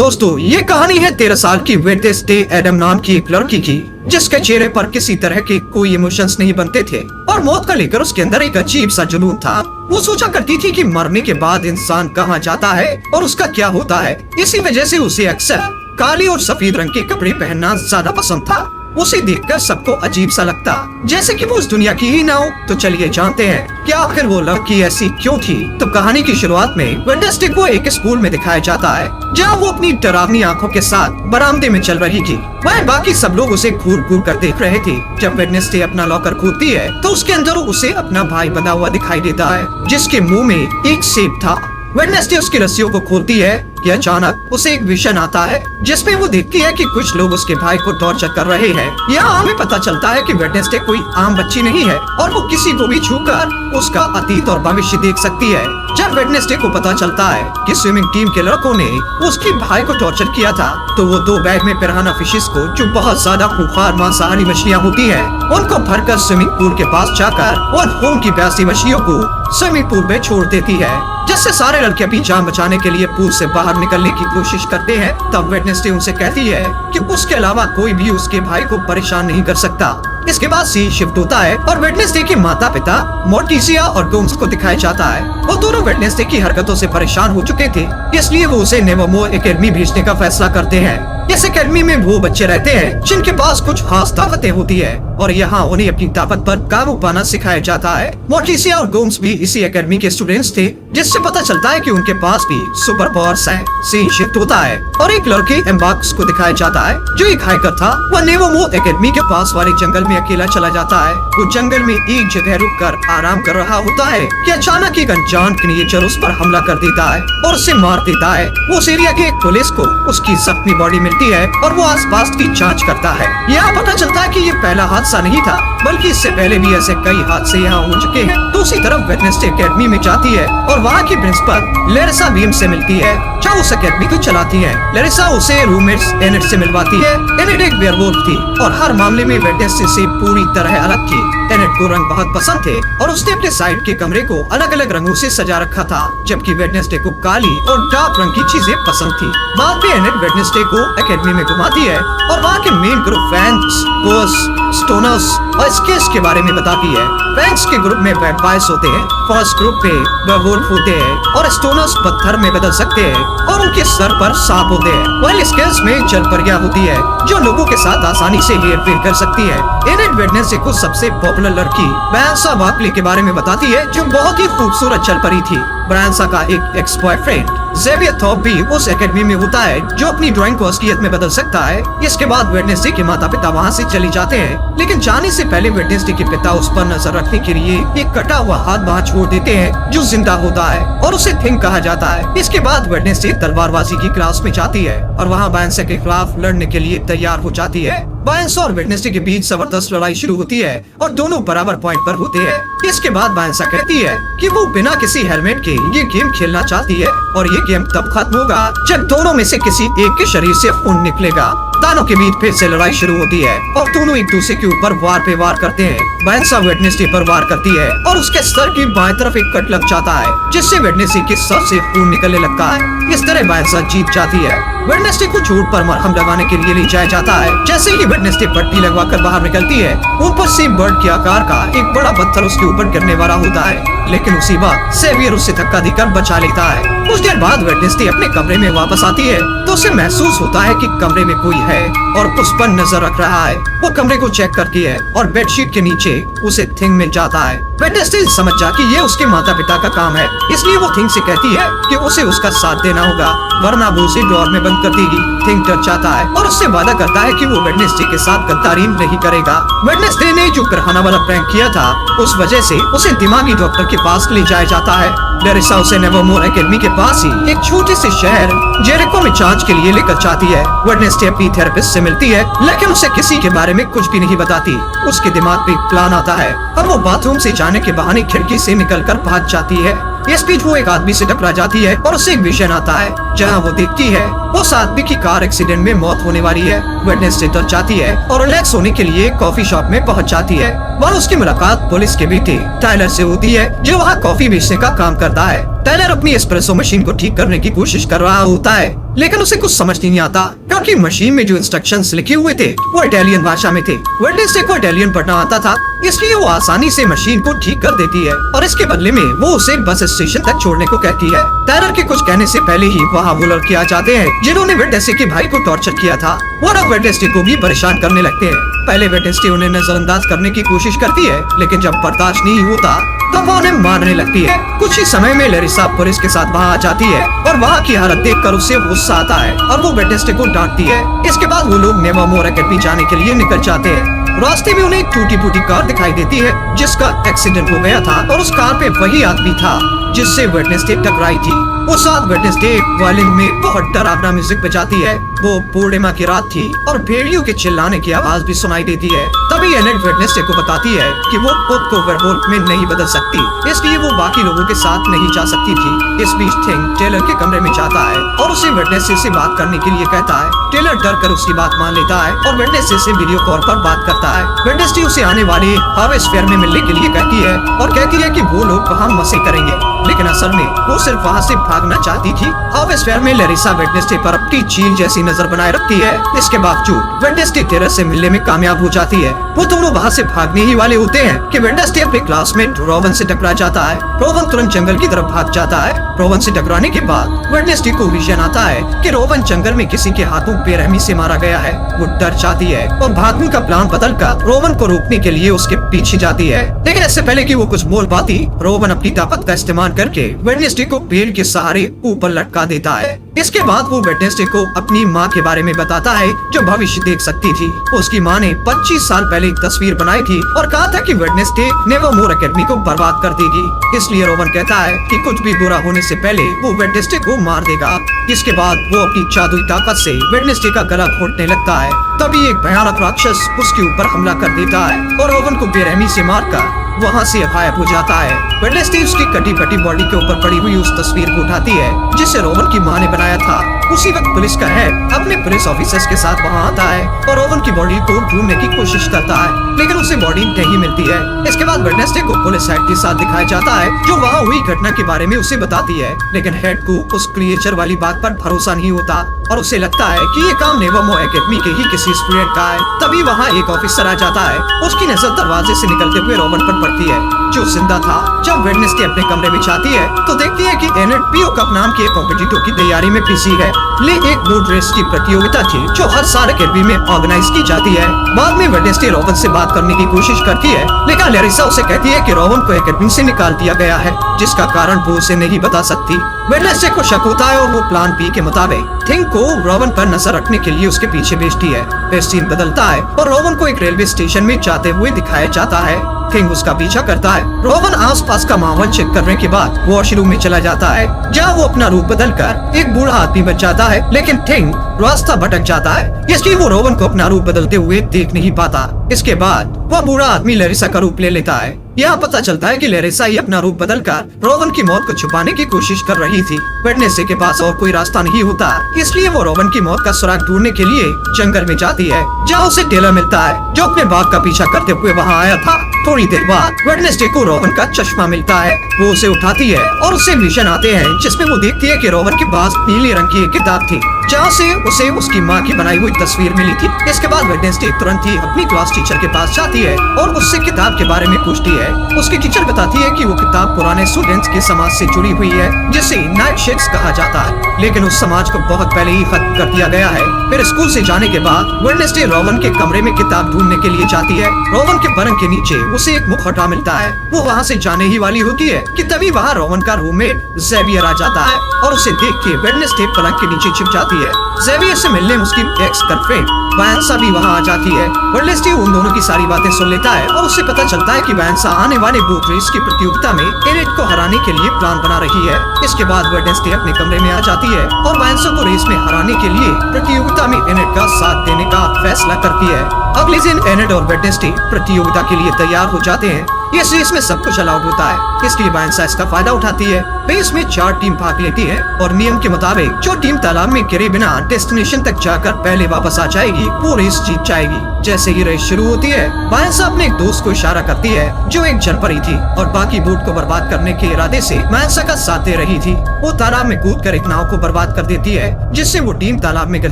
दोस्तों, ये कहानी है 13 साल की वेडनेसडे एडम नाम की एक लड़की की, जिसके चेहरे पर किसी तरह के कोई इमोशंस नहीं बनते थे और मौत का लेकर उसके अंदर एक अजीब सा जुनून था। वो सोचा करती थी कि मरने के बाद इंसान कहाँ जाता है और उसका क्या होता है। इसी वजह से उसे अक्सर काले और सफेद रंग के कपड़े पहनना ज्यादा पसंद था। उसे देखकर सबको अजीब सा लगता, जैसे कि वो उस दुनिया की ही ना हो। तो चलिए जानते हैं कि आखिर वो लड़की ऐसी क्यों थी। तो कहानी की शुरुआत में वेडनेसडे को एक स्कूल में दिखाया जाता है, जहाँ वो अपनी डरावनी आंखों के साथ बरामदे में चल रही थी। वह बाकी सब लोग उसे घूर घूर कर देख रहे थे। जब वेडनेसडे अपना लॉकर खोलती है तो उसके अंदर उसे अपना भाई बंधा हुआ दिखाई देता है, जिसके मुँह में एक सेब था। वेडनेसडे उसकी रस्सियों को खोलती है कि अचानक उसे एक विजन आता है, जिसमें वो देखती है कि कुछ लोग उसके भाई को टॉर्चर कर रहे हैं। यहाँ हमें पता चलता है कि वेडनेसडे कोई आम बच्ची नहीं है और वो किसी को भी छूकर उसका अतीत और भविष्य देख सकती है। जब वेडनेसडे को पता चलता है कि स्विमिंग टीम के लड़कों ने उसके भाई को टॉर्चर किया था, तो वो 2 बैग में पिराना फिशेस को, जो बहुत ज्यादा खूंखार मांसाहारी मछलियाँ होती है, उनको भरकर स्विमिंग पूल के पास जाकर और खून की प्यासी मछलियों को स्विमिंग पूल में छोड़ देती है, जिससे सारे लड़के अपनी जान बचाने के लिए पूल से बाहर निकलने की कोशिश करते हैं। तब वेडनेसडे उनसे कहती है कि उसके अलावा कोई भी उसके भाई को परेशान नहीं कर सकता। इसके बाद सीन शिफ्ट होता है और वेडनेसडे के माता पिता मोर्टिसिया और गोम्स को दिखाया जाता है। वो दोनों वेडनेसडे की हरकतों से परेशान हो चुके थे, इसलिए वो उसे नेवरमोर एकेडमी भेजने का फैसला करते हैं। इस एकेडमी में वो बच्चे रहते हैं जिनके पास कुछ खास ताकतें होती है और यहाँ उन्हें अपनी ताकत पर काबू पाना सिखाया जाता है। मोर्टिसिया और गोम्स भी इसी एकेडमी के स्टूडेंट्स थे, जिससे पता चलता है कि उनके पास भी सुपर पावर्स हैं। सीन शिफ्ट होता है और एक लड़के एम्बार्क्स को दिखाया जाता है, जो एक हाइकर था। वह नेवरमोर एकेडमी के पास वाले जंगल में अकेला चला जाता है। वो जंगल में एक जगह रुक कर आराम कर रहा होता है कि अचानक एक अनजान क्रिएचर उस पर हमला कर देता है और उसे मार देता है। वो उस एरिया के पुलिस को उसकी जख्मी बॉडी मिलती है और वो आसपास की जांच करता है। यहाँ पता चलता है कि ये पहला हादसा नहीं था, बल्कि इससे पहले भी ऐसे कई हादसे यहाँ हो चुके हैं। दूसरी तरफ वेडनेसडे एकेडमी में जाती है और वहाँ की प्रिंसिपल लेरिसा बीम से मिलती है, जो उस एकेडमी को चलाती है। लेरिसा उसे रूममेट्स एनेट से मिलवाती है। एनेट एक वेयरवुल्फ थी और हर मामले में वेडनेसडे से पूरी तरह अलग थी। एनेट को रंग बहुत पसंद थे और उसने अपने साइड के कमरे को अलग अलग रंगों से सजा रखा था, जबकि वेडनेसडे को काली और डार्क रंग की चीजें पसंद थी। बाद में एनेट वेडनेसडे को एकेडमी में घुमाती है और वहाँ के मेन ग्रुप फैंग्स, गोस्ट, स्टोनर्स और स्केल्स के बारे में बताती है। फैंग्स के ग्रुप में वैम्पायर्स होते हैं, फर्स्ट ग्रुप पे वेयरवुल्फ होते हैं और स्टोनर्स पत्थर में बदल सकते हैं और उनके सर पर सांप होते हैं। वहीं स्केल्स में जलपरियां होती है, जो लोगों के साथ आसानी से हेरफेर कर सकती है। एनेट वेडनेसडे को सबसे पॉपुलर लड़की ब्रायंसा बार्कले के बारे में बताती है, जो बहुत ही खूबसूरत जलपरी थी। ब्रायंसा का एक एक्स बॉयफ्रेंड जेवियर थॉर्प भी उस एकेडमी में होता है, जो अपनी ड्राइंग को असलियत में बदल सकता है। इसके बाद वेडनेसडे के माता पिता वहाँ से चले जाते हैं, लेकिन जाने से पहले वेडनेसडे के पिता उस पर नजर रखने के लिए एक कटा हुआ हाथ वहाँ छोड़ देते हैं, जो जिंदा होता है और उसे थिंग कहा जाता है। इसके बाद वेडनेसडे तलवारबाजी की क्लास में जाती है और वहाँ ब्रायंसा के खिलाफ लड़ने के लिए तैयार हो जाती है। ब्रायंसा और वेडनेसडे के बीच जबरदस्त लड़ाई शुरू होती है और दोनों बराबर पॉइंट पर होते हैं। इसके बाद ब्रायंसा कहती है कि वो बिना किसी हेलमेट के ये गेम खेलना चाहती है और ये गेम तब खत्म होगा जब दोनों में से किसी एक के शरीर से खून निकलेगा। दोनों के बीच फिर से लड़ाई शुरू होती है और दोनों एक दूसरे के ऊपर वार पे वार करते हैं। ब्रायंसा वेडनेसडे पर वार करती है और उसके सर की बाएं तरफ एक कट लग जाता है, जिससे वेडनेसडे के सर से खून निकलने लगता है। इस तरह ब्रायंसा जीत जाती है। वेडनेसडे को चोट पर मरहम लगाने के लिए ले जाया जाता है। जैसे ही वेडनेसडे पट्टी लगवाकर बाहर निकलती है, ऊपर से बर्ड के आकार का एक बड़ा पत्थर उसके ऊपर गिरने वाला होता है, लेकिन उसी वक्त सेवियर उसे धक्का देकर बचा लेता है। कुछ देर बाद वेडनेसडे अपने कमरे में वापस आती है तो उसे महसूस होता है कि कमरे में कोई है और उस पर नजर रख रहा है। वो कमरे को चेक करती है और बेडशीट के नीचे उसे थिंग मिल जाता है। वेडनेसडे समझ जा कि ये उसके माता पिता का काम है, इसलिए वो थिंग से कहती है कि उसे उसका साथ देना होगा, वरना वो उसे ड्रॉर में बंद कर देगी। थिंग डर जाता है और उससे वादा करता है कि वो वेडनेसडे के साथ गद्दारी नहीं करेगा। वेडनेसडे ने जो करहाना वाला प्रैंक किया था, उस वजह से उसे दिमागी डॉक्टर के पास ले जाया जाता है। लेरिसा उसे नेवरमोर एकेडमी के पास ही एक छोटे से शहर जेरिको में जांच के लिए लेकर जाती है। वेडनेसडे अपनी थेरेपिस्ट से मिलती है, लेकिन उसे किसी के बारे में कुछ भी नहीं बताती। उसके दिमाग पे एक प्लान आता है और वो बाथरूम से जाने के बहाने खिड़की से निकलकर भाग जाती है। इस बीच वो एक आदमी से टकरा जाती है और उसे एक विजन आता है, जहाँ वो देखती है उस आदमी की कार एक्सीडेंट में मौत होने वाली है। वेडनेसडे डर जाती है और रिलैक्स होने के लिए कॉफी शॉप में पहुँच जाती है। वहाँ उसकी मुलाकात पुलिस के बेटे टाइलर से होती है, जो वहाँ कॉफी बेचने का काम करता है। टाइलर अपनी एस्प्रेसो मशीन को ठीक करने की कोशिश कर रहा होता है। लेकिन उसे कुछ समझ नहीं आता क्योंकि मशीन में जो इंस्ट्रक्शंस लिखे हुए थे वो इटालियन भाषा में थे। वेडनेसडे को इटालियन पढ़ना आता था, इसलिए वो आसानी से मशीन को ठीक कर देती है और इसके बदले में वो उसे बस स्टेशन तक छोड़ने को कहती है। टेलर के कुछ कहने से पहले ही वहाँ वो लड़के आ जाते हैं जिन्होंने वेडनेसडे के भाई को टॉर्चर किया था। वो अब वेडनेसडे को भी परेशान करने लगते हैं। पहले वेडनेसडे उन्हें नजरअंदाज करने की कोशिश करती है, लेकिन जब बर्दाश्त नहीं होता तब वो उन्हें मारने लगती है। कुछ ही समय में लेरिसा पुलिस के साथ वहाँ आ जाती है और वहाँ की हालत देखकर उसे गुस्सा आता है और वो वेडनेसडे को डांटती है। इसके बाद वो लोग नेवरमोर एकेडमी जाने के लिए निकल जाते हैं। रास्ते में उन्हें एक टूटी फूटी कार दिखाई देती है जिसका एक्सीडेंट हो गया था और उस कार पे वही आदमी था जिससे वेडनेसडे टकराई थी। उस रात वेडनेसडे वायलिन में बहुत डरावना म्यूजिक बजाती है। वो पूर्णिमा की रात थी और भेड़ियों के चिल्लाने की आवाज भी सुनाई देती है। तभी एनेट वेडनेसडे को बताती है कि वो खुद को वेयरवुल्फ में नहीं बदल सकती, इसलिए वो बाकी लोगों के साथ नहीं जा सकती थी। इस बीच थिंग टेलर के कमरे में जाता है और उसे वेडनेसडे से बात करने के लिए कहता है। टेलर डर कर उसकी बात मान लेता है और वेडनेसडे से वीडियो कॉल पर बात करता है। वेडनेसडे उसे आने वाले हार्वेस्ट फेयर में मिलने के लिए कहती है और कहती है कि वो लोग वहाँ मजे करेंगे, लेकिन असल में वो सिर्फ वहाँ से भागना चाहती थी। हार्वेस्ट फेयर में लेरिसा वेडनेसडे पर अपनी चील जैसी नजर बनाए रखती है। इसके बावजूद वेडनेसडे टेलर से मिलने में कामयाब हो जाती है। वो दोनों वहाँ से भागने ही वाले होते हैं कि वेडनेसडे अपने क्लासमेट रोवन से टकरा जाता है। रोवन तुरंत जंगल की तरफ भाग जाता है। रोवन से टकराने के बाद वेडनेसडे को विजन आता है कि रोवन जंगल में किसी के हाथों बेरहमी से मारा गया है। वो डर जाती है और भागने का प्लान बदलकर रोवन को रोकने के लिए उसके पीछे जाती है। लेकिन इससे पहले कि वो कुछ बोल पाती, रोवन अपनी ताकत का इस्तेमाल करके वेडनेसडे को पेड़ के सहारे ऊपर लटका देता है। इसके बाद वो वेडनेसडे को अपनी माँ के बारे में बताता है जो भविष्य देख सकती थी। उसकी माँ ने 25 साल पहले एक तस्वीर बनाई थी और कहा था कि वेडनेसडे नेवरमोर एकेडमी को बर्बाद कर देगी। इसलिए रोवन कहता है कि कुछ भी बुरा होने से पहले वो वेडनेसडे को मार देगा। इसके बाद वो अपनी जादुई ताकत से वेडनेसडे का गला घोटने लगता है। तभी एक भयानक राक्षस उसके ऊपर हमला कर देता है और रोवन को बेरहमी से मारकर वहाँ से गायब हो जाता है। वेडनेसडे उसकी कटी फटी बॉडी के ऊपर पड़ी हुई उस तस्वीर को उठाती है जिसे रोवन की माँ ने बनाया था। उसी वक्त पुलिस का हेड अपने पुलिस ऑफिसर्स के साथ वहाँ आता है और रोवन की बॉडी को ढूंढने की कोशिश करता है, लेकिन उसे बॉडी नहीं मिलती है। इसके बाद वेडनेसडे को पुलिस हेड के साथ दिखाया जाता है जो वहाँ हुई घटना के बारे में उसे बताती है, लेकिन हेड को उस क्रिएचर वाली बात पर भरोसा नहीं होता और उसे लगता है कि ये काम नेवरमोर एकेडमी के ही किसी स्टूडेंट का है। तभी वहाँ एक ऑफिसर आ जाता है। उसकी नजर दरवाजे से निकलते हुए रोवन पर पड़ती है जो जिंदा था। जब वेडनेसडे अपने कमरे में जाती है तो देखती है कि एनेट पीओ कप नाम के एक कॉम्पिटिटर की तैयारी में बिजी है। ले एक बोट रेस की प्रतियोगिता थी जो हर साल एकेडमी में ऑर्गेनाइज की जाती है। बाद में वेडनेसडे रोवन से बात करने की कोशिश करती है, लेकिन लेरिसा उसे कहती है कि रोवन को एकेडमी से निकाल दिया गया है, जिसका कारण वो उसे नहीं बता सकती। वेडनेसडे को शक होता है और वो प्लान बी के मुताबिक थिंग को रोवन पर नजर रखने के लिए उसके पीछे भेजती है। फिर सीन बदलता है और रोवन को एक रेलवे स्टेशन में जाते हुए दिखाया जाता है। थिंग उसका पीछा करता है। रोवन आसपास का माहौल चेक करने के बाद वॉशरूम में चला जाता है जहाँ वो अपना रूप बदलकर एक बूढ़ा आदमी बन जाता है, लेकिन थिंग रास्ता भटक जाता है, इसलिए वो रोवन को अपना रूप बदलते हुए देख नहीं पाता। इसके बाद वह बूढ़ा आदमी लेरिसा का रूप ले लेता है। यहाँ पता चलता है कि लेरिसा ही अपना रूप बदलकर रोवन की मौत को छुपाने की कोशिश कर रही थी। वेडनेसडे के पास और कोई रास्ता नहीं होता, इसलिए वो रोवन की मौत का सुराग ढूंढने के लिए जंगल में जाती है जहाँ उसे टेलर मिलता है जो अपने बाप का पीछा करते हुए वहाँ आया था। थोड़ी देर बाद वेडनेसडे को रोवन का चश्मा मिलता है। वो उसे उठाती है और उससे विजन आते हैं जिसमें वो देखती है कि रोवन के पास नीले रंग की एक किताब थी जहाँ से उसे उसकी माँ की बनाई हुई तस्वीर मिली थी। इसके बाद वेडनेसडे तुरंत ही अपनी क्लास टीचर के पास जाती है और उससे किताब के बारे में पूछती है। उसकी टीचर बताती है कि वो किताब पुराने स्टूडेंट्स के समाज से जुड़ी हुई है जिसे नाइट शेड्स कहा जाता है, लेकिन उस समाज को बहुत पहले ही खत्म कर दिया गया है। फिर स्कूल से जाने के बाद वेडनेसडे रोवन के कमरे में किताब ढूंढने के लिए जाती है। रोवन के पलंग के नीचे उसे एक मुखौटा मिलता है। वो वहाँ से जाने ही वाली होती है कि तभी वहाँ रोवन का रूममेट जेवियर आ जाता है और उसे देख के वेडनेसडे पलंग के नीचे छिप जाती है। जेवियर से मिलने उसकी एक्स गर्लफ्रेंड वैंसा भी वहाँ आ जाती है। वेडनेसडे उन दोनों की सारी बातें सुन लेता है और उससे पता चलता है कि वैंसा आने वाले बोट रेस की प्रतियोगिता में एनेट को हराने के लिए प्लान बना रही है। इसके बाद वेडनेसडे अपने कमरे में आ जाती है और वैंसा को रेस में हराने के लिए प्रतियोगिता में एनेट का साथ देने का फैसला करती है। अगले दिन एनेट और वेडनेसडे प्रतियोगिता के लिए तैयार हो जाते हैं। इस रेस में सब कुछ अलाउड होता है, इसलिए वैंसा इसका फायदा उठाती है बेस में 4 टीम भाग लेती है और नियम के मुताबिक जो टीम तालाब में गिरे बिना डेस्टिनेशन तक जाकर पहले वापस आ जाएगी वो रेस जीत जाएगी। जैसे ही रेस शुरू होती है, मानसा अपने एक दोस्त को इशारा करती है जो एक जलपरी थी और बाकी बोट को बर्बाद करने के इरादे से मानसा का साथ दे रही थी। वो तालाब में कूद कर एक नाव को बर्बाद कर देती है, जिससे वो टीम तालाब में गिर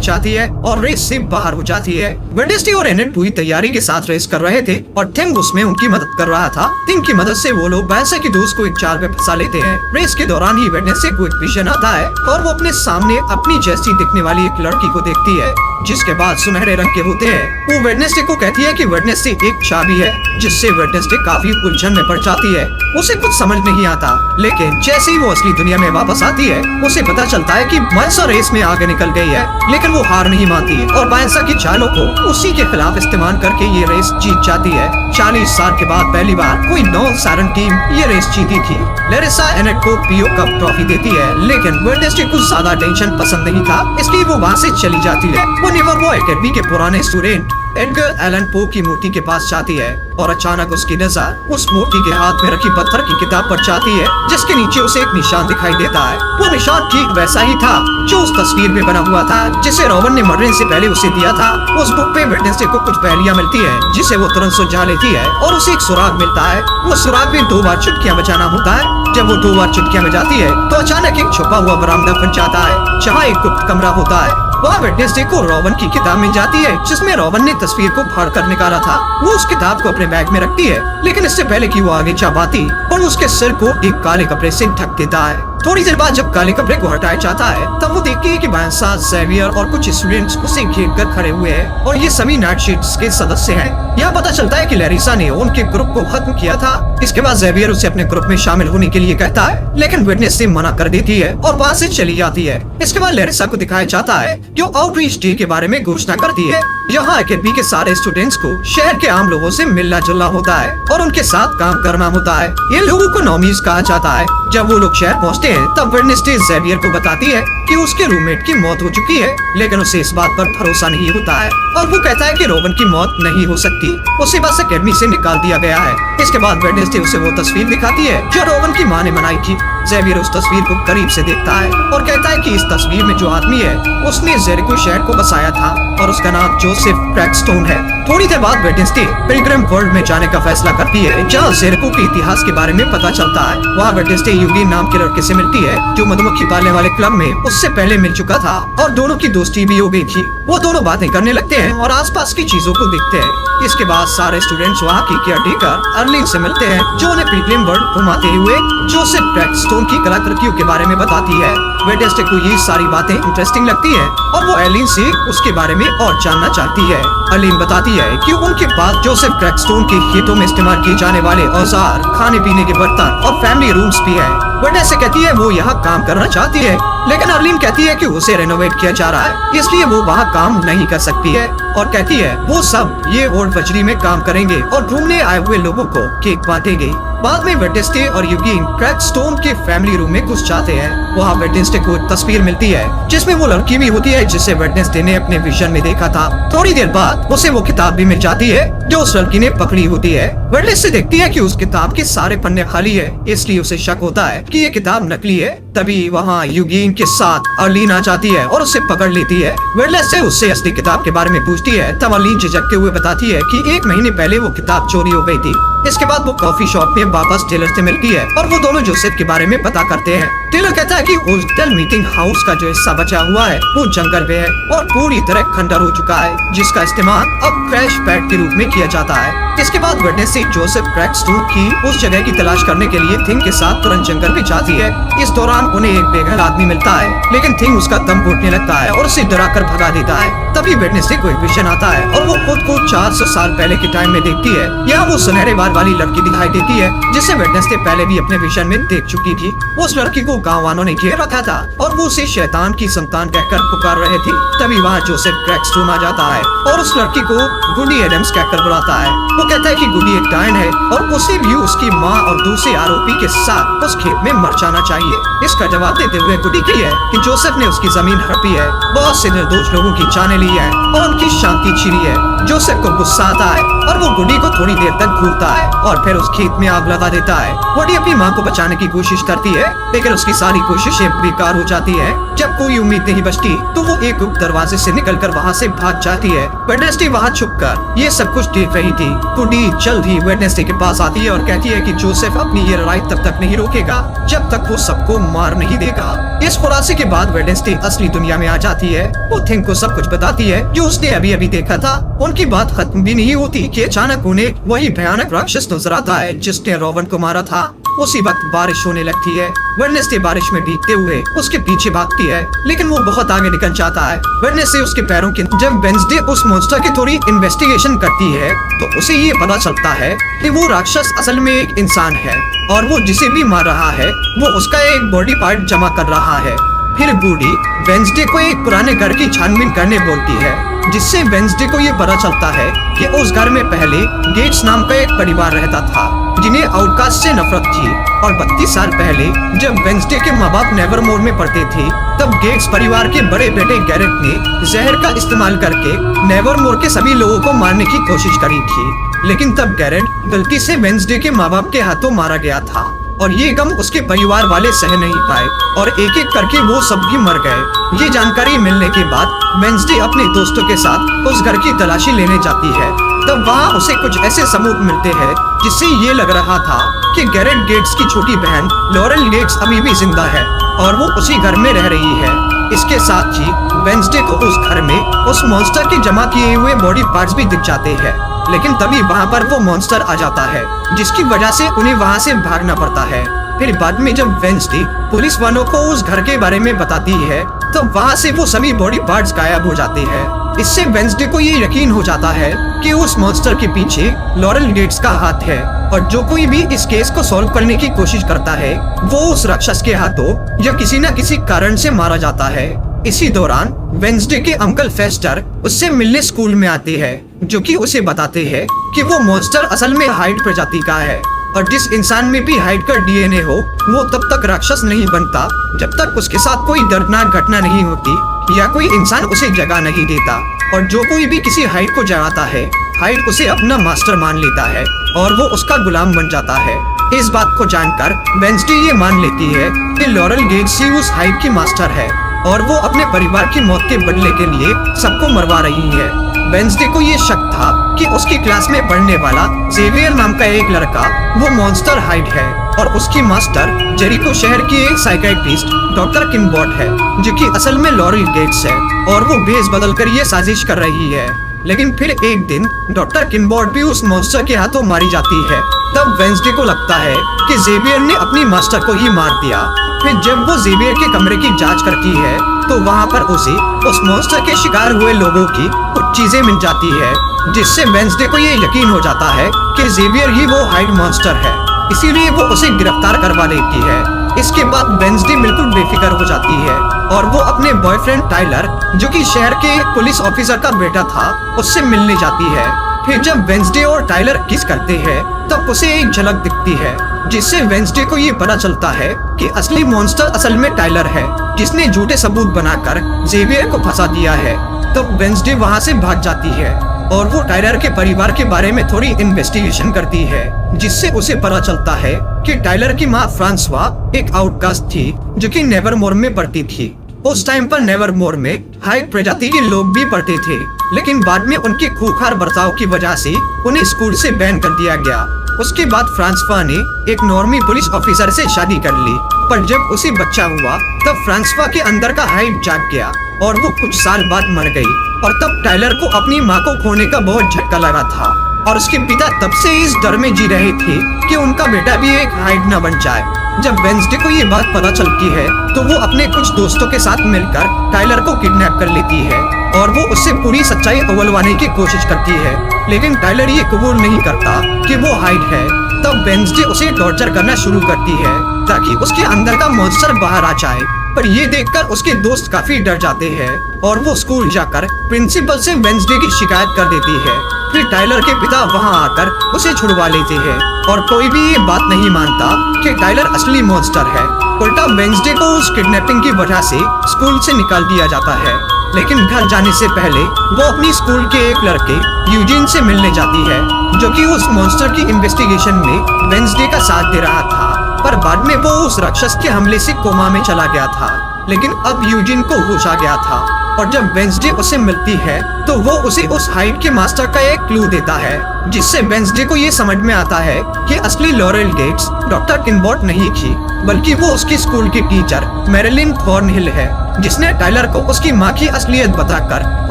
जाती है और रेस से बाहर हो जाती है। वेडनेसडे और एनेट पूरी तैयारी के साथ रेस कर रहे थे और थिंग उसमें उनकी मदद कर रहा था। थिंग की मदद से वो लोग मानसा के दोस्त को एक जाल में फंसा लेते हैं। रेस के दौरान ही वेडनेसडे को एक विजन आता है और वो अपने सामने अपनी जैसी दिखने वाली एक लड़की को देखती है, जिसके बाद सुनहरे रंग के होते हैं। वो वेडनेसडे को कहती है कि वेडनेसडे एक चाबी है, जिससे वेडनेसडे काफी उलझन में पड़ जाती है। उसे कुछ समझ नहीं आता, लेकिन जैसे ही वो असली दुनिया में वापस आती है, उसे पता चलता है कि मानसा रेस में आगे निकल गई है, लेकिन वो हार नहीं मानती और मानसा की चालों को उसी के खिलाफ इस्तेमाल करके ये रेस जीत जाती है। 40 साल के बाद पहली बार कोई नॉन सायरन टीम ये रेस जीती थी। लेरिसा एनेट को पीओ कप ट्रॉफी देती है, लेकिन वेडनेसडे को ज्यादा टेंशन पसंद नहीं था, इसलिए वो वहाँ से चली जाती है। वो नेवरवो एकेडमी के पुराने स्टूडेंट एडगर एलन पो की मूर्ति के पास जाती है और अचानक उसकी नजर उस मूर्ति के हाथ में रखी पत्थर की किताब पर जाती है, जिसके नीचे उसे एक निशान दिखाई देता है। वो निशान ठीक वैसा ही था जो उस तस्वीर में बना हुआ था, जिसे रॉबन ने मरने से पहले उसे दिया था। उस बुक पे वेडनेसडे को कुछ पहेलियां मिलती है, जिसे वो तुरंत सुलझा लेती है और उसे एक सुराग मिलता है। वो सुराग में 2 बार चुटकियां बजाना होता है। जब वो 2 बार चुटकियां बजाती है तो अचानक एक छुपा हुआ बरामदा बन जाता है, जहाँ एक गुप्त कमरा होता है। वहाँ वेडनेसडे को रॉबन की किताब मिल जाती है, जिसमें रॉबन ने तस्वीर को फाड़ कर निकाला था। वो उस किताब को अपने बैग में रखती है, लेकिन इससे पहले कि वो आगे जा पाती और उसके सिर को एक काले कपड़े से ढक देता है। थोड़ी देर बाद जब काले कपड़े को हटाया जाता है, तब वो देखती है कि मानसा, ज़ेवियर और कुछ स्टूडेंट्स उसे घेर कर खड़े हुए हैं और ये सभी नाइटशिफ्ट्स के सदस्य हैं। यहाँ पता चलता है कि लेरिसा ने उनके ग्रुप को खत्म किया था। इसके बाद ज़ेवियर उसे अपने ग्रुप में शामिल होने के लिए कहता है, लेकिन वेडनेसडे मना कर देती है और वहाँ से चली जाती है। इसके बाद लेरिसा को दिखाया जाता है जो आउटरीच डे के बारे में घोषणा करती है। यहाँ एकेडमी के सारे स्टूडेंट्स को शहर के आम लोगों से मिलना जुलना होता है और उनके साथ काम करना होता है। ये लोगों को नॉमीज कहा जाता है। जब वो लोग शहर पहुँचते हैं, तब वेडनेसडे ज़ेवियर को बताती है कि उसके रूममेट की मौत हो चुकी है, लेकिन उसे इस बात पर भरोसा नहीं होता है और वो कहता है कि रॉबन की मौत नहीं हो सकती, उसे बस एकेडमी से निकाल दिया गया है। इसके बाद वेडनेसडे उसे वो तस्वीर दिखाती है जो रॉबन की माँ ने बनाई थी। ज़ेवियर उस तस्वीर को करीब से देखता है और कहता है कि इस तस्वीर में जो आदमी है उसने जेरिको शहर को बसाया था और उसका नाम जोसेफ क्रैकस्टोन है। थोड़ी देर बाद वेडनेसडे पिलग्रिम वर्ल्ड में जाने का फैसला करती है, जहाँ जेरिको के इतिहास के बारे में पता चलता है। वहाँ वेडनेसडे यूगीन नाम के लड़के से मिलती है जो मधुमक्खी पालने वाले क्लब में उससे पहले मिल चुका था और दोनों की दोस्ती भी हो गई थी। वो दोनों बातें करने लगते हैं और आसपास की चीजों को देखते हैं। इसके बाद सारे स्टूडेंट्स वहाँ की केयरटेकर अर्लिन से मिलते हैं, जो उन्हें पिलग्रिम वर्ल्ड घुमाते हुए जोसेफ क्रैकस्टोन की कलाकृतियों के बारे में बताती है। वेडनेसडे को ये सारी बातें इंटरेस्टिंग लगती है और वो अर्लिन से उसके बारे में और जानना चाहती है। अर्लिन बताती है कि उनके पास जोसेफ क्रैकस्टोन के खेतों में इस्तेमाल किए जाने वाले औजार, खाने पीने के बर्तन और फैमिली रूम्स भी है। वेडनेसडे कहती है वो यहाँ काम करना चाहती है, लेकिन अर्लिन कहती है कि उसे रेनोवेट किया जा रहा है, इसलिए वो वहाँ काम नहीं कर सकती है और कहती है वो सब ये ओल्ड बजरी में काम करेंगे और घूमने आए हुए लोगों को केक बांटेंगे। बाद में वेडनेसडे और यूगीन क्रैकस्टोन के फैमिली रूम में घुस जाते हैं। वहाँ वेडनेसडे को तस्वीर मिलती है जिसमें वो लड़की भी होती है जिसे वेडनेसडे ने अपने विजन में देखा था। थोड़ी देर बाद उसे वो किताब भी मिल जाती है जो उस लड़की ने पकड़ी होती है। वेडनेसडे देखती है कि उस किताब के सारे पन्ने खाली है, इसलिए उसे शक होता है कि ये किताब नकली है। तभी वहाँ यूगीन के साथ अर्लिन आ जाती है और उसे पकड़ लेती है। वेडनेसडे उससे असली किताब के बारे में पूछती है, तब अर्लिन झिझकते हुए बताती है कि 1 महीने पहले वो किताब चोरी हो गई थी। इसके बाद वो कॉफी शॉप में वापस टेलर से मिलती है और वो दोनों जोसेफ के बारे में पता करते हैं। टेलर कहता है कि होस्टल मीटिंग हाउस का जो हिस्सा बचा हुआ है वो जंगल में है और पूरी तरह खंडर हो चुका है, जिसका इस्तेमाल अब क्रैश पैड के रूप में किया जाता है। इसके बाद वेडनेसडे जोसेफ क्रैकस्टोन की उस जगह की तलाश करने के लिए थिंग के साथ तुरंत जंगल में जाती है। इस दौरान उन्हें एक बेघर आदमी मिलता है, लेकिन थिंग उसका दम घुटने लगता है और उसे डराकर भगा देता है। तभी वेडनेसडे को एक विजन आता है और वो खुद को 400 साल पहले के टाइम में देखती है। यहाँ वो सुनहरे बाल वाली लड़की दिखाई देती है जिसे वेडनेसडे पहले भी अपने विजन में देख चुकी थी। उस लड़की को गाँव वालों ने घेर रखा था और वो उसे शैतान की संतान कहकर पुकार रहे थे। तभी वहाँ जोसेफ क्रैकस्टोन आ जाता है और उस लड़की को गुडी एडम्स कहकर बुलाता है। वो कहता है कि गुडी एक डायन है और उसे भी उसकी माँ और दूसरे आरोपी के साथ उस खेत में मर जाना चाहिए। इसका जवाब देते हुए गुडी की है कि जोसेफ ने उसकी जमीन हड़पी है, बहुत से निर्दोष लोगों की जाने ली है और उनकी शांति छीनी है। जोसेफ को गुस्सा आता है और वो गुडी को थोड़ी देर तक घूरता है और फिर उस खेत में आग लगा देता है। वुडी अपनी माँ को बचाने की कोशिश करती है, लेकिन उसकी सारी कोशिशें बेकार हो जाती है। जब कोई उम्मीद नहीं बचती तो वो एक गुप्त दरवाजे से निकलकर वहाँ से भाग जाती है। वेडनेसडे वहाँ छुपकर ये सब कुछ देख रही थी। वुडी जल्द ही वेडनेसडे के पास आती है और कहती है कि जोसेफ अपनी ये लड़ाई तब तक नहीं रोकेगा जब तक वो सबको मार नहीं देगा। इस खुलासे के बाद वेडनेसडे असली दुनिया में आ जाती है। वो थिंग को सब कुछ बताती है जो उसने अभी अभी देखा था। उनकी बात खत्म भी नहीं होती कि अचानक उन्हें वही भयानक राक्षस नजर आता है जिसने रोवन को मारा था। उसी वक्त बारिश होने लगती है। वेडनेसडे बारिश में भीगते हुए उसके पीछे भागती है, लेकिन वो बहुत आगे निकल जाता है। वेडनेसडे उसके पैरों के जब वेडनेसडे उस मॉन्स्टर की थोड़ी इन्वेस्टिगेशन करती है तो उसे ये पता चलता है कि वो राक्षस असल में एक इंसान है और वो जिसे भी मार रहा है वो उसका एक बॉडी पार्ट जमा कर रहा है। फिर बूढ़ी वेडनेसडे को एक पुराने घर की छानबीन करने बोलती है, जिससे वेडनेसडे को ये पता चलता है कि उस घर में पहले गेट्स नाम का एक परिवार रहता था जिन्हें आउटकास्ट से नफरत थी। और 32 साल पहले जब वेडनेसडे के माँ बाप नेवरमोर में पढ़ते थे तब गेट्स परिवार के बड़े बेटे गैरेट ने जहर का इस्तेमाल करके नेवरमोर के सभी लोगों को मारने की कोशिश करी थी, लेकिन तब गैरेट गलती से वेडनेसडे के माँ बाप के हाथों मारा गया था और ये गम उसके परिवार वाले सह नहीं पाए और एक एक करके वो सब भी मर गए। ये जानकारी मिलने के बाद वेडनेसडे अपने दोस्तों के साथ उस घर की तलाशी लेने जाती है। तब वहाँ उसे कुछ ऐसे सबूत मिलते हैं जिससे ये लग रहा था कि गैरेट गेट्स की छोटी बहन लॉरेल गेट्स अभी भी जिंदा है और वो उसी घर में रह रही है। इसके साथ ही वेडनेसडे को उस घर में उस मॉन्स्टर के जमा किए हुए बॉडी पार्ट्स भी दिख जाते हैं, लेकिन तभी वहाँ पर वो मॉन्स्टर आ जाता है जिसकी वजह से उन्हें वहाँ से भागना पड़ता है। फिर बाद में जब वेडनेसडे पुलिस वालों को उस घर के बारे में बताती है तो वहाँ से वो सभी बॉडी पार्ट्स गायब हो जाते हैं। इससे वेडनेसडे को ये यकीन हो जाता है कि उस मॉन्स्टर के पीछे लॉरेल गेट्स का हाथ है और जो कोई भी इस केस को सॉल्व करने की कोशिश करता है वो उस राक्षस के हाथों या किसी न किसी कारण से मारा जाता है। इसी दौरान वेडनेसडे के अंकल फेस्टर उससे मिलने स्कूल में आते हैं, जो कि उसे बताते हैं कि वो मॉन्स्टर असल में हाइड प्रजाति का है और जिस इंसान में भी हाइड का डीएनए हो वो तब तक राक्षस नहीं बनता जब तक उसके साथ कोई दर्दनाक घटना नहीं होती या कोई इंसान उसे जगा नहीं देता। और जो कोई भी किसी हाइड को जगाता है हाइड उसे अपना मास्टर मान लेता है और वो उसका गुलाम बन जाता है। इस बात को जानकर वेडनेसडे ये मान लेती है कि लॉरेल गेट्स ही उस हाइड की मास्टर है और वो अपने परिवार की मौत के बदले के लिए सबको मरवा रही है। वेडनेसडे को ये शक था कि उसकी क्लास में पढ़ने वाला जेवियर नाम का एक लड़का वो मॉन्स्टर हाइड है और उसकी मास्टर जेरिको शहर की एक साइकियाट्रिस्ट डॉक्टर किनबॉट है, जो कि असल में लॉरेल गेट्स है और वो भेष बदलकर ये साजिश कर रही है। लेकिन फिर एक दिन डॉक्टर किनबॉट भी उस मॉन्स्टर के हाथों मारी जाती है। तब वेडनेसडे को लगता है कि जेवियर ने अपनी मास्टर को ही मार दिया। फिर जब वो जेवियर के कमरे की जांच करती है तो वहाँ पर उसे उस मॉन्स्टर के शिकार हुए लोगों की कुछ चीजें मिल जाती है, जिससे वेडनेसडे को ये यकीन हो जाता है कि जेवियर ही वो हाइड मॉन्स्टर है, इसीलिए वो उसे गिरफ्तार करवा लेती है। इसके बाद वेडनेसडे बिल्कुल बेफिक्र हो जाती है और वो अपने बॉयफ्रेंड टाइलर, जो कि शहर के एक पुलिस ऑफिसर का बेटा था, उससे मिलने जाती है। फिर जब वेडनेसडे और टाइलर किस करते हैं तब उसे एक झलक दिखती है, जिससे वेडनेसडे को ये पता चलता है कि असली मॉन्स्टर असल में टाइलर है, जिसने झूठे सबूत बनाकर जेवियर को फंसा दिया है। तब वेडनेसडे वहाँ से भाग जाती है और वो टाइलर के परिवार के बारे में थोड़ी इन्वेस्टिगेशन करती है, जिससे उसे पता चलता है कि टाइलर की माँ फ्रांसवा एक आउटकास्ट थी जो कि नेवरमोर में पढ़ती थी। उस टाइम पर नेवरमोर में हाइड प्रजाति के लोग भी पढ़ते थे, लेकिन बाद में उनके खूंखार बर्ताव की वजह से उन्हें स्कूल से बैन कर दिया गया। उसके बाद फ्रांसवा ने एक नॉर्मी पुलिस ऑफिसर से शादी कर ली, पर जब उसे बच्चा हुआ तब फ्रांसवा के अंदर का हाइड जाग गया और वो कुछ साल बाद मर गई। और तब टाइलर को अपनी माँ को खोने का बहुत झटका लगा था और उसके पिता तब से इस डर में जी रहे थे कि उनका बेटा भी एक हाइड न बन जाए। जब वेडनेसडे को ये बात पता चलती है तो वो अपने कुछ दोस्तों के साथ मिलकर टाइलर को किडनैप कर लेती है और वो उससे पूरी सच्चाई उगलवाने की कोशिश करती है, लेकिन टाइलर ये कबूल नहीं करता कि वो हाइड है। तब वेडनेसडे उसे टॉर्चर करना शुरू करती है ताकि उसके अंदर का मॉन्स्टर बाहर आ जाए, पर ये देखकर उसके दोस्त काफी डर जाते हैं और वो स्कूल जाकर प्रिंसिपल से वेडनेसडे की शिकायत कर देती है। फिर टाइलर के पिता वहां आकर उसे छुड़वा लेते हैं और कोई भी ये बात नहीं मानता कि टाइलर असली मॉन्स्टर है। उल्टा वेडनेसडे को उस किडनैपिंग की वजह से स्कूल से निकाल दिया जाता है। लेकिन घर जाने से पहले वो अपनी स्कूल के एक लड़के यूजिन से मिलने जाती है, जो कि उस मॉन्स्टर की इन्वेस्टिगेशन में वेंसडे का साथ दे रहा था। पर बाद में वो उस राक्षस के हमले से कोमा में चला गया था। लेकिन अब यूजिन को होश आ गया था, और जब वेंसडे उसे मिलती है तो वो उसे उस हाइड के मास्टर का एक क्लू देता है, जिससे वेंसडे को ये समझ में आता है कि असली लॉरेल गेट्स डॉक्टर किनबॉट नहीं थी, बल्कि वो उसकी स्कूल की टीचर मैरिलिन थॉर्नहिल है, जिसने टाइलर को उसकी माँ की असलियत बताकर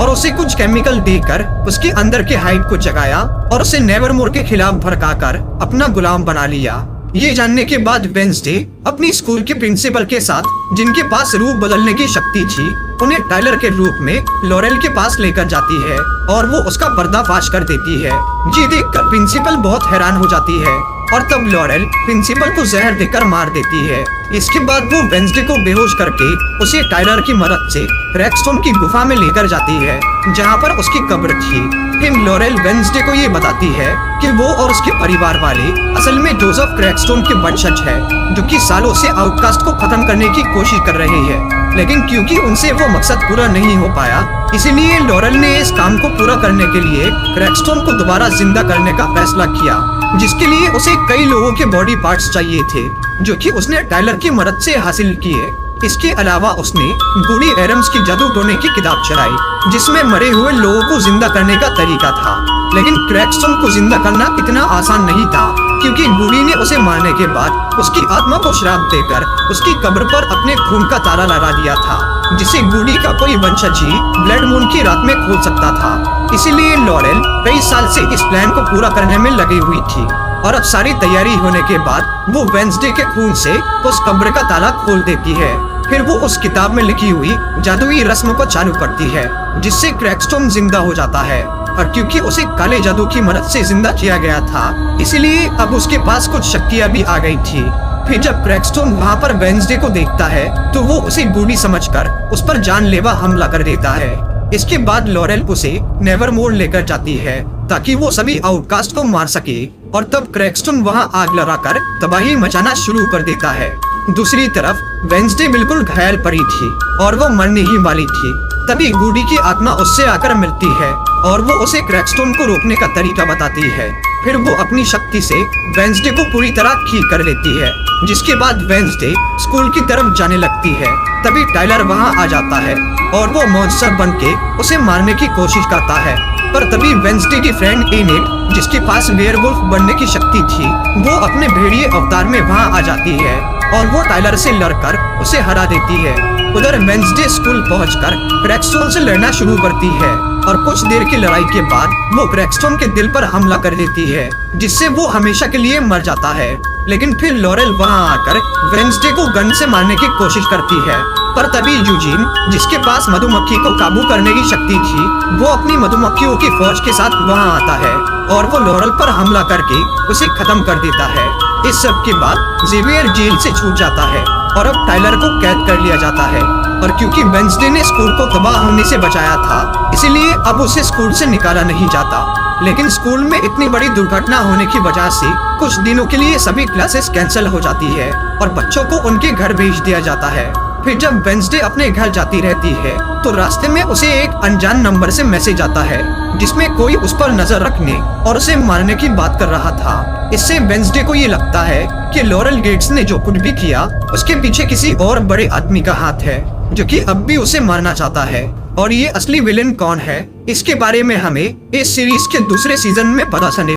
और उसे कुछ केमिकल देकर उसके अंदर के हाइड को जगाया और उसे नेवरमोर के खिलाफ भड़काकर अपना गुलाम बना लिया। ये जानने के बाद वेंसडे अपनी स्कूल के प्रिंसिपल के साथ, जिनके पास रूप बदलने की शक्ति थी, उन्हें टाइलर के रूप में लॉरेल के पास लेकर जाती है और वो उसका पर्दाफाश कर देती है। ये देखकर प्रिंसिपल बहुत हैरान हो जाती है और तब लॉरेल प्रिंसिपल को जहर देकर मार देती है। इसके बाद वो वेंसडे को बेहोश करके उसे टाइलर की मदद से क्रैकस्टोन की गुफा में लेकर जाती है, जहाँ पर उसकी कब्र थी। फिर लॉरेल वेंसडे को ये बताती है कि वो और उसके परिवार वाले असल में जोसेफ क्रैकस्टोन के वंशज है, जो कि सालों से आउटकास्ट को खत्म करने की कोशिश कर रहे हैं। लेकिन क्योंकि उनसे वो मकसद पूरा नहीं हो पाया, इसीलिए लॉरेल ने इस काम को पूरा करने के लिए क्रैकस्टोन को दोबारा जिंदा करने का फैसला किया, जिसके लिए उसे कई लोगों के बॉडी पार्ट्स चाहिए थे, जो कि उसने टाइलर की मदद से हासिल किए। इसके अलावा उसने बूढ़ी एडम्स की जादू टोने की किताब चलाई, जिसमें मरे हुए लोगों को जिंदा करने का तरीका था। लेकिन क्रैकस्टोन को जिंदा करना इतना आसान नहीं था, क्योंकि बूढ़ी ने उसे मारने के बाद उसकी आत्मा को श्राप देकर उसकी कब्र पर अपने खून का ताला लगा दिया था, जिसे बूढ़ी का कोई वंशज ही ब्लड मून की रात में खोल सकता था। इसीलिए लॉरेल कई साल से इस प्लान को पूरा करने में लगी हुई थी, और अब सारी तैयारी होने के बाद वो वेंसडे के खून से उस कब्र का ताला खोल देती है। फिर वो उस किताब में लिखी हुई जादुई रस्म को चालू करती है, जिससे क्रैकस्टोन जिंदा हो जाता है। और क्योंकि उसे काले जादू की मदद से जिंदा किया गया था, इसलिए अब उसके पास कुछ शक्तियाँ भी आ गई थी। फिर जब क्रैकस्टोन वहाँ पर वेंसडे को देखता है तो वो उसे बूढ़ी समझकर उस पर जानलेवा हमला कर देता है। इसके बाद लॉरेल उसे नेवरमोर लेकर जाती है ताकि वो सभी आउटकास्ट को मार सके, और तब क्रैकस्टोन वहाँ आग लगाकर तबाही मचाना शुरू कर देता है। दूसरी तरफ वेंसडे बिल्कुल घायल पड़ी थी और वो मरने ही वाली थी। तभी बूढ़ी की आत्मा उससे आकर मिलती है और वो उसे क्रैकस्टोन को रोकने का तरीका बताती है। फिर वो अपनी शक्ति से वेंसडे को पूरी तरह ठीक कर लेती है, जिसके बाद वेंसडे स्कूल की तरफ जाने लगती है। तभी टाइलर वहाँ आ जाता है और वो मॉन्स्टर बनके उसे मारने की कोशिश करता है। पर तभी वेंसडे की फ्रेंड एनेट, जिसके पास वेयरवुल्फ बनने की शक्ति थी, वो अपने भेड़िए अवतार में वहाँ आ जाती है और वो टाइलर से लड़कर उसे हरा देती है। उधर वेंसडे स्कूल पहुंचकर क्रैकस्टोन से लड़ना शुरू करती है और कुछ देर की लड़ाई के बाद वो क्रैकस्टोन के दिल पर हमला कर देती है, जिससे वो हमेशा के लिए मर जाता है। लेकिन फिर लॉरेल वहाँ आकर वेंसडे को गन से मारने की कोशिश करती है, पर तभी यूजिन, जिसके पास मधुमक्खी को काबू करने की शक्ति थी, वो अपनी मधुमक्खियों की फौज के साथ वहाँ आता है और वो लॉरेल पर हमला करके उसे खत्म कर देता है। इस सब के बाद जेवियर जेल से छूट जाता है और अब टाइलर को कैद कर लिया जाता है। और क्योंकि वेंसडे ने स्कूल को तबाह होने से बचाया था, इसीलिए अब उसे स्कूल से निकाला नहीं जाता। लेकिन स्कूल में इतनी बड़ी दुर्घटना होने की वजह से कुछ दिनों के लिए सभी क्लासेस कैंसिल हो जाती है और बच्चों को उनके घर भेज दिया जाता है। फिर जब वेंसडे अपने घर जाती रहती है तो रास्ते में उसे एक अनजान नंबर से मैसेज आता है, जिसमें कोई उस पर नजर रखने और उसे मारने की बात कर रहा था। इससे वेंसडे को ये लगता है कि लॉरेल गेट्स ने जो कुछ भी किया उसके पीछे किसी और बड़े आदमी का हाथ है, जो कि अब भी उसे मारना चाहता है। और ये असली विलेन कौन है, इसके बारे में हमें इस सीरीज के दूसरे सीजन में पता चले।